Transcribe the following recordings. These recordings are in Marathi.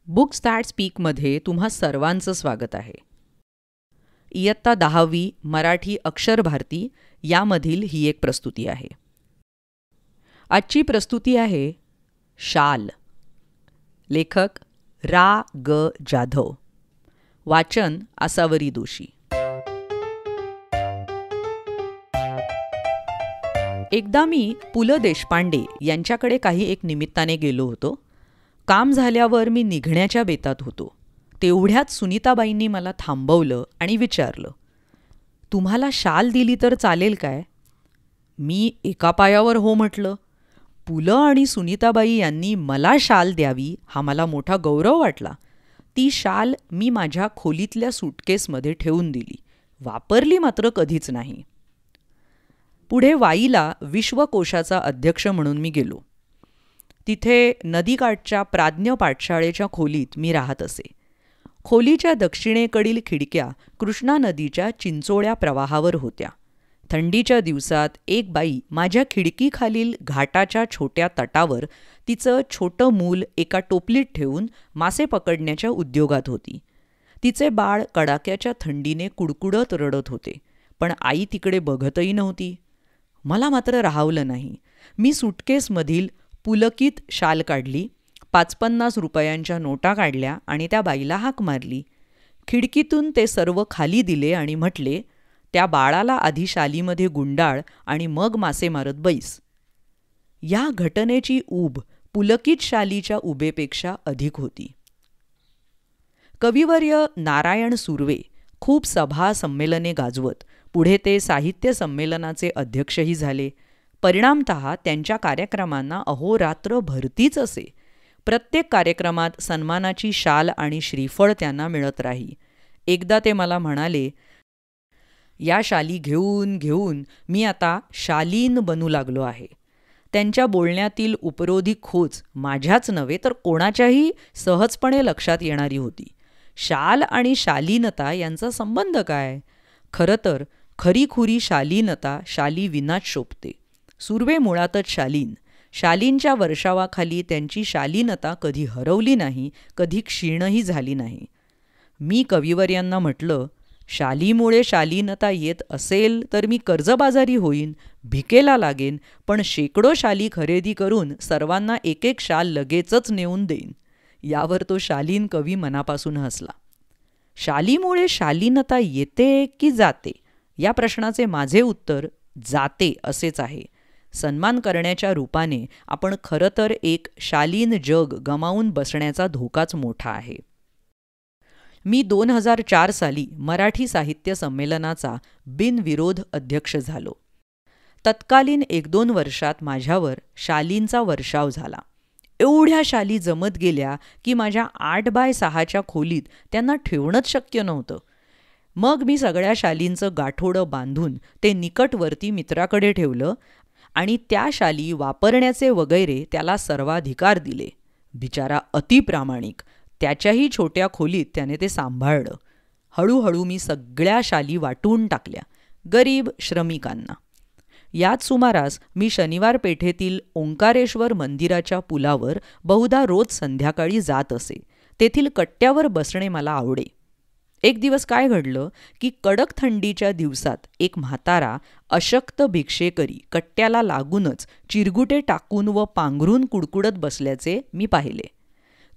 बुक्स दॅट स्पीकमध्ये तुम्हा सर्वांचं स्वागत आहे. इयत्ता 10वी मराठी अक्षर भारती यामधील ही एक प्रस्तुती आहे. आजची प्रस्तुती आहे शाल. लेखक रा ग जाधव. वाचन आसावरी दोशी. एकदा मी पु ल देशपांडे यांच्याकडे काही एक निमित्ताने गेलो होतो. काम झाल्यावर मी निघण्याच्या बेतात होतो. तेवढ्यात सुनीताबाईंनी मला थांबवलं आणि विचारलं, तुम्हाला शाल दिली तर चालेल काय? मी एका पायावर हो म्हटलं. पु ल आणि सुनीताबाई यांनी मला शाल द्यावी हा मला मोठा गौरव वाटला. ती शाल मी माझ्या खोलीतल्या सूटकेसमध्ये ठेवून दिली. वापरली मात्र कधीच नाही. पुढे वाईला विश्वकोशाचा अध्यक्ष म्हणून मी गेलो. तिथे नदीकाठच्या प्राज्ञ पाठशाळेच्या खोलीत मी राहत असे. खोलीच्या दक्षिणेकडील खिडक्या कृष्णा नदीच्या चिंचोळ्या प्रवाहावर होत्या. थंडीच्या दिवसात एक बाई माझ्या खिडकीखालील घाटाच्या छोट्या तटावर तिचं छोटं मूल एका टोपलीत ठेवून मासे पकडण्याच्या उद्योगात होती. तिचे बाळ कडाक्याच्या थंडीने कुडकुडत रडत होते, पण आई तिकडे बघतही नव्हती. मला मात्र राहावलं नाही. मी सुटकेसमधील पुलकित शाल काढली, 50-50 रुपयांच्या नोटा काढल्या आणि त्या बाईला हाक मारली. खिडकीतून ते सर्व खाली दिले आणि म्हटले, त्या बाळाला आधी शालीमध्ये गुंडाळ आणि मग मासे मारत बैस. या घटनेची ऊब पुलकित शालीच्या उबेपेक्षा अधिक होती. कविवर्य नारायण सुर्वे खूप सभा संमेलने गाजवत पुढे ते साहित्य संमेलनाचे अध्यक्षही झाले. परिणामतः त्यांच्या कार्यक्रमांना अहोरात्र भरतीच असे. प्रत्येक कार्यक्रमात सन्मानाची शाल आणि श्रीफळ त्यांना मिळत राही. एकदा ते मला म्हणाले, या शाली घेऊन घेऊन मी आता शालीन बनू लागलो आहे. त्यांच्या बोलण्यातील उपरोधी खोच माझ्याच नव्हे तर कोणाच्याही सहजपणे लक्षात येणारी होती. शाल आणि शालीनता यांचा संबंध काय? खरं तर खरीखुरी शालीनता शाली विनाच शोभते. सुर्वे मुळातच शालीन. शालींच्या वर्षावाखाली त्यांची शालीनता कधी हरवली नाही, कधी क्षीणही झाली नाही. मी कविवर्यांना म्हटलं, शालीमुळे शालीनता येत असेल तर मी कर्जबाजारी होईन, भिकेला लागेन, पण शेकडो शाली खरेदी करून सर्वांना एक एक शाल लगेचच नेऊन देईन. यावर तो शालीन कवी मनापासून हसला. शालीमुळे शालीनता येते की जाते या प्रश्नाचे माझे उत्तर जाते असेच आहे. सन्मान करण्याच्या रूपाने आपण खरं तर एक शालीन जग गमावून बसण्याचा धोकाच मोठा आहे. मी 2004 साली मराठी साहित्य संमेलनाचा बिनविरोध अध्यक्ष झालो. तत्कालीन 1-2 वर्षात माझ्यावर शालींचा वर्षाव झाला. एवढ्या शाली जमत गेल्या की माझ्या 8x6च्या खोलीत त्यांना ठेवणंच शक्य नव्हतं. मग मी सगळ्या शालींचं गाठोडं बांधून ते निकटवर्ती मित्राकडे ठेवलं आणि त्या शाली वापरण्याचे वगैरे त्याला सर्वाधिकार दिले. बिचारा अतिप्रामाणिक. त्याच्याही छोट्या खोलीत त्याने ते सांभाळलं. हळूहळू मी सगळ्या शाली वाटून टाकल्या गरीब श्रमिकांना. याच सुमारास मी शनिवार पेठेतील ओंकारेश्वर मंदिराच्या पुलावर बहुधा रोज संध्याकाळी जात असे. तेथील कट्ट्यावर बसणे मला आवडे. एक दिवस काय घडलं की कडक थंडीच्या दिवसात एक म्हातारा अशक्त भिक्षेकरी कट्ट्याला लागूनच चिरगुटे टाकून व पांघरून कुडकुडत बसल्याचे मी पाहिले.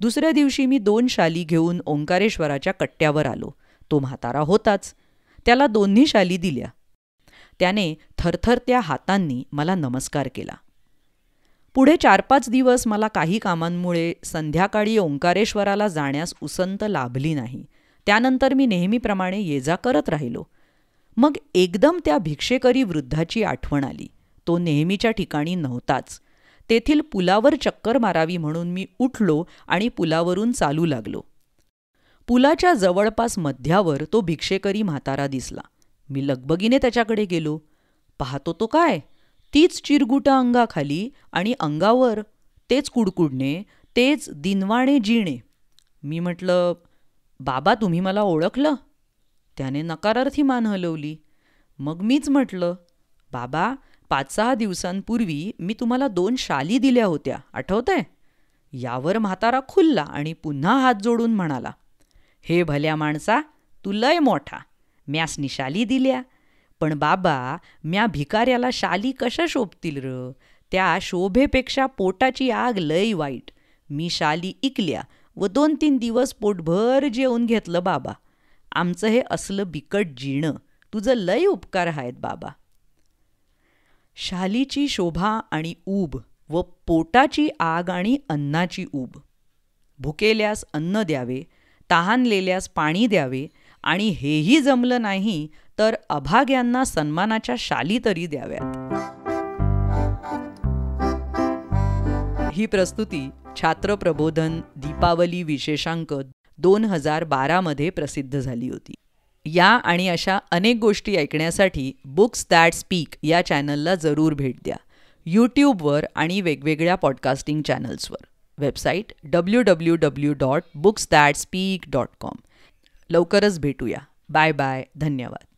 दुसऱ्या दिवशी मी 2 शाली घेऊन ओंकारेश्वराच्या कट्ट्यावर आलो. तो म्हातारा होताच. त्याला 2 शाली दिल्या. त्याने थरथरत्या हातांनी मला नमस्कार केला. पुढे 4-5 दिवस मला काही कामांमुळे संध्याकाळी ओंकारेश्वराला जाण्यास उसंत लाभली नाही. त्यानंतर मी नेहमीप्रमाणे ये जा करत राहिलो. मग एकदम त्या भिक्षेकरी वृद्धाची आठवण आली. तो नेहमीच्या ठिकाणी नव्हताच. तेथील पुलावर चक्कर मारावी म्हणून मी उठलो आणि पुलावरून चालू लागलो. पुलाच्या जवळपास मध्यावर तो भिक्षेकरी म्हातारा दिसला. मी लगबगीने त्याच्याकडे गेलो. पाहतो तो काय, तीच चिरगुटा अंगाखाली आणि अंगावर तेच कुडकुडणे, तेच दिनवाणे जिणे. मी म्हटलं, बाबा तुम्ही मला ओळखलं? त्याने नकारार्थी मान हलवली. मग मीच म्हटलं, बाबा 5-6 दिवसांपूर्वी मी तुम्हाला 2 शाली दिल्या होत्या, आठवतंय? यावर म्हातारा खुलला आणि पुन्हा हात जोडून म्हणाला, हे भल्या माणसा, तू लय मोठा, म्यासनी शाली दिल्या. पण बाबा, म्या भिकाऱ्याला शाली कशा शोभतील र? त्या शोभेपेक्षा पोटाची आग लय वाईट. मी शाली इकल्या व 2-3 दिवस पोटभर जेवून घेतलं बाबा. आमचं हे असलं बिकट जीणं, तुझं लय उपकार आहेत बाबा. शालीची शोभा आणि ऊब व पोटाची आग आणि अन्नाची ऊब. भुकेल्यास अन्न द्यावे, तहानलेल्यास पाणी द्यावे आणि हेही जमलं नाही तर अभाग्यांना सन्मानाच्या शाली तरी द्याव्यात. ही प्रस्तुती छात्र प्रबोधन दीपावली विशेषांक 2012 प्रसिद्ध झाली होती. या आणि अशा अनेक गोष्टी ऐकण्यासाठी बुक्स दॅट स्पीक या चॅनलला जरूर भेट द्या. यूट्यूबवर आणि वेगवेगळ्या पॉडकास्टिंग चॅनल्सवर. Website www.booksthatspeak.com. लवकरच भेटूया. Bye bye. धन्यवाद.